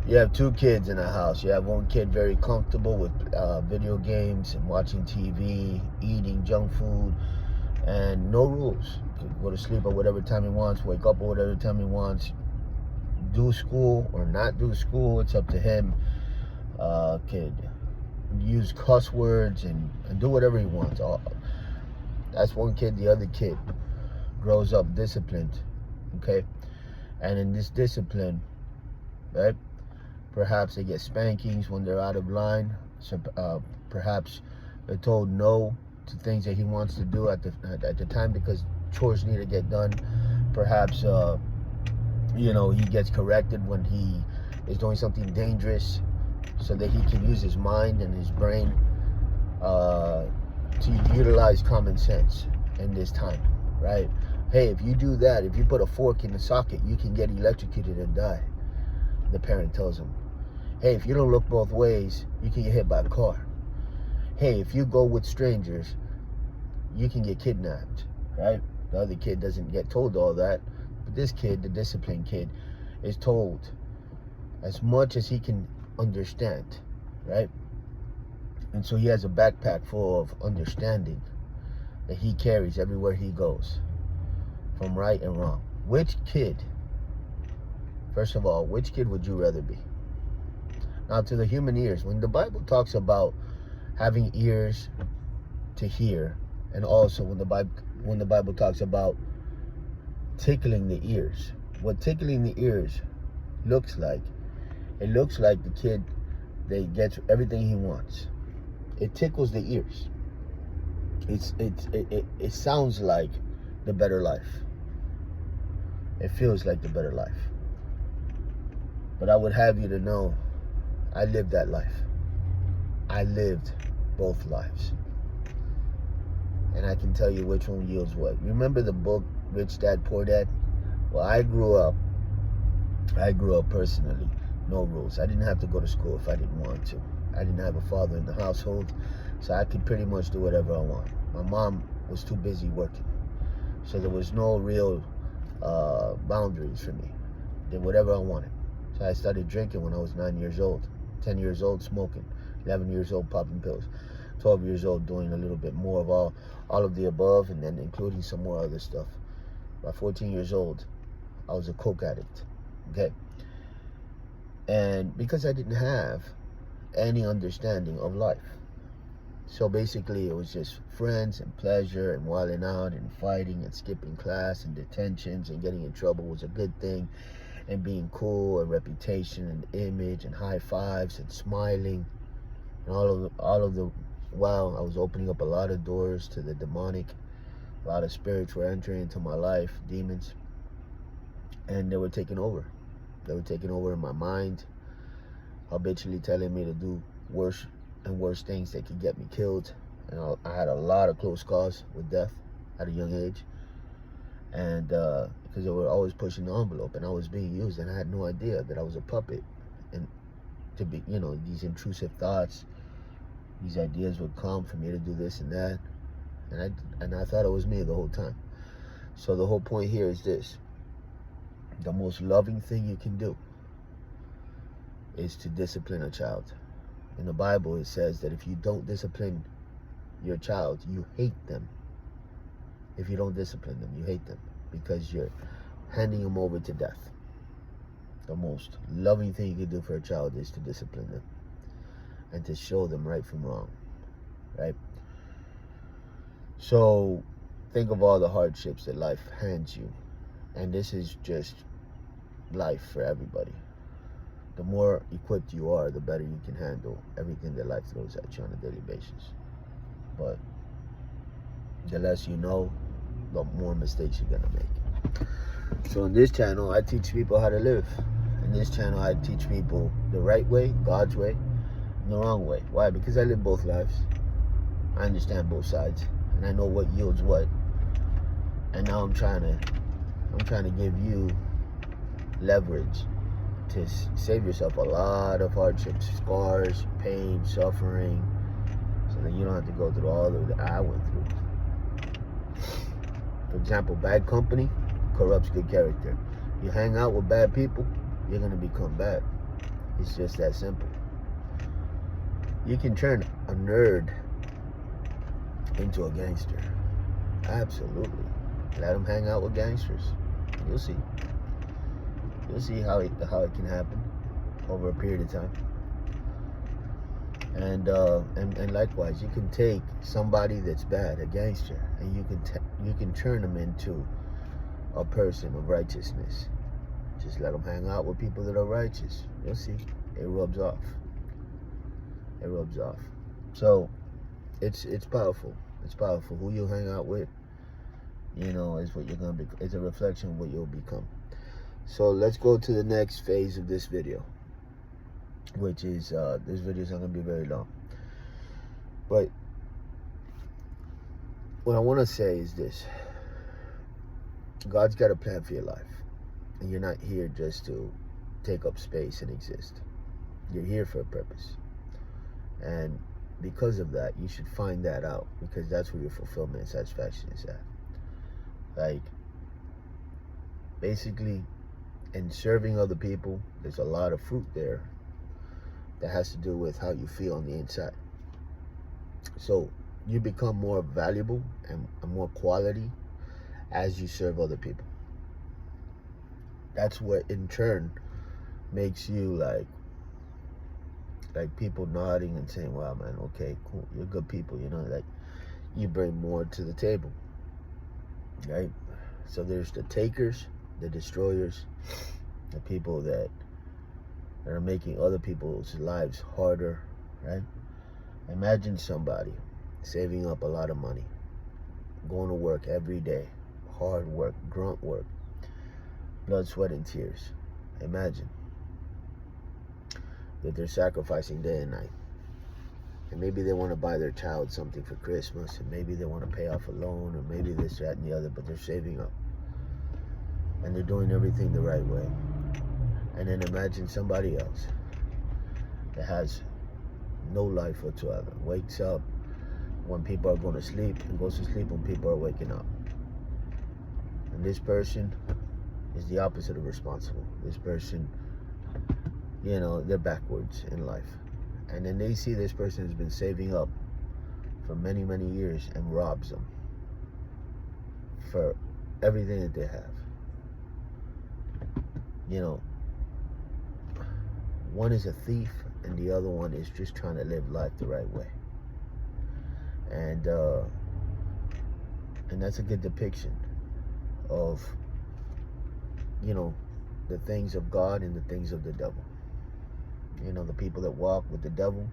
You have two kids in the house. You have one kid very comfortable with video games and watching TV, eating junk food, and no rules. Go to sleep at whatever time he wants, wake up at whatever time he wants, do school or not do school, it's up to him. Kid use cuss words and do whatever he wants. That's one kid. The other kid grows up disciplined, okay? And in this discipline, right, perhaps they get spankings when they're out of line. So, perhaps they're told no to things that he wants to do at the time because chores need to get done. Perhaps he gets corrected when he is doing something dangerous, so that he can use his mind and his brain to utilize common sense in this time, right? Hey, if you do that, if you put a fork in the socket, you can get electrocuted and die. The parent tells him. Hey, if you don't look both ways, you can get hit by a car. Hey, if you go with strangers, you can get kidnapped, right? The other kid doesn't get told all that, but this kid, the disciplined kid, is told as much as he can understand, right? And so he has a backpack full of understanding that he carries everywhere he goes, from right and wrong. Which kid, first of all, which kid would you rather be? Now, to the human ears, when the Bible talks about having ears to hear, and also when the Bible talks about tickling the ears, what tickling the ears looks like, it looks like the kid that gets everything he wants. It tickles the ears. It sounds like the better life. It feels like the better life. But I would have you to know, I lived that life. I lived both lives. And I can tell you which one yields what. Remember the book, Rich Dad, Poor Dad? Well, I grew up personally, no rules. I didn't have to go to school if I didn't want to. I didn't have a father in the household, so I could pretty much do whatever I want. My mom was too busy working, so there was no real boundaries for me. Did whatever I wanted. So I started drinking when I was 9 years old, 10 years old smoking, 11 years old popping pills, 12 years old doing a little bit more of all of the above, and then including some more other stuff. By 14 years old, I was a coke addict, okay? And because I didn't have any understanding of life. So basically it was just friends and pleasure and wilding out and fighting and skipping class and detentions and getting in trouble was a good thing, and being cool and reputation and image and high fives and smiling, and all of the while I was opening up a lot of doors to the demonic. A lot of spirits were entering into my life, demons, and they were taking over. They were taking over in my mind, habitually telling me to do worse and worse things that could get me killed. And I had a lot of close calls with death at a young age, and because they were always pushing the envelope, and I was being used, and I had no idea that I was a puppet. And to be, these intrusive thoughts, these ideas would come for me to do this and that, and I thought it was me the whole time. So the whole point here is this: the most loving thing you can do is to discipline a child. In the Bible, it says that if you don't discipline your child, you hate them. If you don't discipline them, you hate them, because you're handing them over to death. The most loving thing you can do for a child is to discipline them and to show them right from wrong, right? So think of all the hardships that life hands you, and this is just life for everybody. The more equipped you are, the better you can handle everything that life throws at you on a daily basis. But the less you know, the more mistakes you're gonna make. So in this channel, I teach people how to live. In this channel, I teach people the right way, God's way, and the wrong way. Why? Because I live both lives. I understand both sides, and I know what yields what. And now I'm trying to give you leverage to save yourself a lot of hardships, scars, pain, suffering, so that you don't have to go through all that I went through. For example, bad company corrupts good character. You hang out with bad people, you're going to become bad. It's just that simple. You can turn a nerd into a gangster. Absolutely. Let them hang out with gangsters. You'll see. You'll see how it can happen over a period of time. And likewise, you can take somebody that's bad, a gangster, and you can turn them into a person of righteousness. Just let them hang out with people that are righteous. You'll see. It rubs off. It rubs off. So it's powerful. It's powerful. Who you hang out with, is what you're gonna be. It's a reflection of what you'll become. So let's go to the next phase of this video, which is this video is not gonna be very long. But what I want to say is this: God's got a plan for your life, and you're not here just to take up space and exist. You're here for a purpose, and because of that, you should find that out, because that's where your fulfillment and satisfaction is at. Like, basically, in serving other people, there's a lot of fruit there that has to do with how you feel on the inside. So you become more valuable and more quality as you serve other people. That's what in turn makes you like people nodding and saying, wow, man, okay, cool, you're good people, like you bring more to the table, right? So there's the takers, the destroyers, the people that are making other people's lives harder, right? Imagine somebody saving up a lot of money, going to work every day, hard work, grunt work, blood, sweat, and tears. Imagine that they're sacrificing day and night. And maybe they want to buy their child something for Christmas, and maybe they want to pay off a loan, or maybe this, that, and the other, but they're saving up. And they're doing everything the right way. And then imagine somebody else that has no life whatsoever, wakes up when people are going to sleep and goes to sleep when people are waking up. And this person is the opposite of responsible. This person, they're backwards in life. And then they see this person has been saving up for many, many years and robs them for everything that they have. One is a thief and the other one is just trying to live life the right way. And that's a good depiction of, the things of God and the things of the devil. The people that walk with the devil,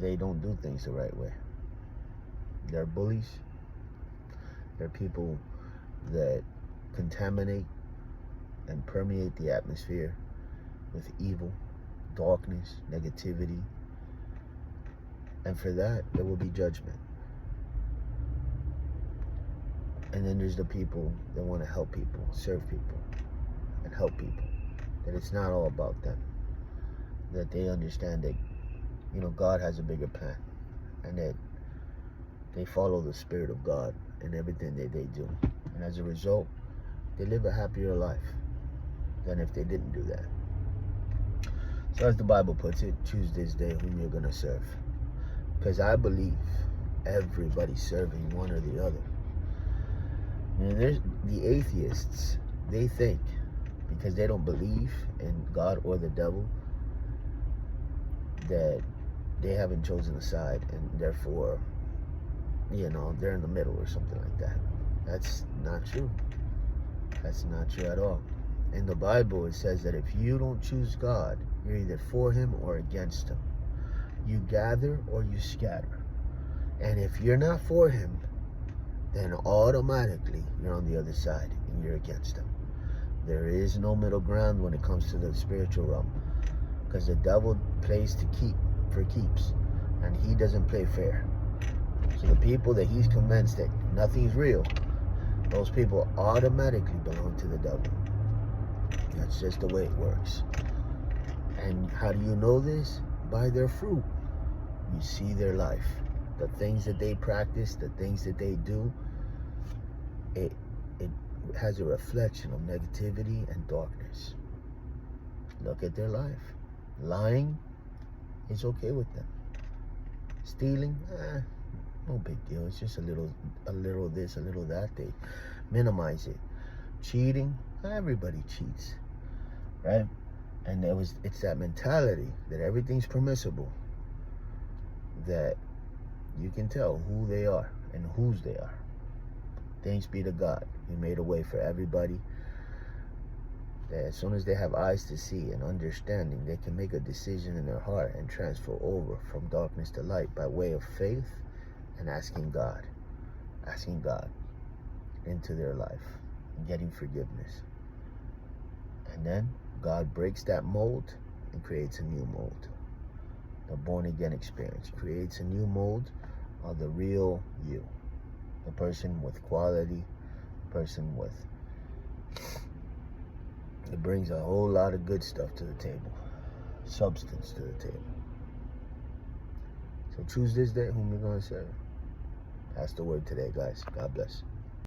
they don't do things the right way. They're bullies. They're people that contaminate and permeate the atmosphere with evil, darkness, negativity. And for that, there will be judgment. And then there's the people that want to help people, serve people, and help people. That it's not all about them. That they understand that, God has a bigger plan. And that they follow the Spirit of God in everything that they do. And as a result, they live a happier life than if they didn't do that. So as the Bible puts it, choose this day whom you're going to serve. Because I believe everybody's serving one or the other. There's the atheists, they think, because they don't believe in God or the devil, that they haven't chosen a side, and therefore, they're in the middle or something like that. That's not true. That's not true at all. In the Bible, it says that if you don't choose God, you're either for him or against him. You gather or you scatter. And if you're not for him, then automatically you're on the other side and you're against him. There is no middle ground when it comes to the spiritual realm, because the devil plays for keeps, and he doesn't play fair. So the people that he's convinced that nothing's real, those people automatically belong to the devil. That's just the way it works. And how do you know this? By their fruit. You see their life. The things that they practice, the things that they do, it has a reflection of negativity and darkness. Look at their life. Lying is okay with them. Stealing, no big deal. It's just a little this, a little that. They minimize it. Cheating, everybody cheats, right? And it's that mentality that everything's permissible, that you can tell who they are and whose they are. Thanks be to God. He made a way for everybody, that as soon as they have eyes to see and understanding, they can make a decision in their heart and transfer over from darkness to light by way of faith and asking God into their life and getting forgiveness. And then God breaks that mold and creates a new mold. The born again experience creates a new mold of the real you, the person with quality, person with, it brings a whole lot of good stuff to the table, substance to the table. So choose this day whom you're going to serve. That's the word today, guys. God bless.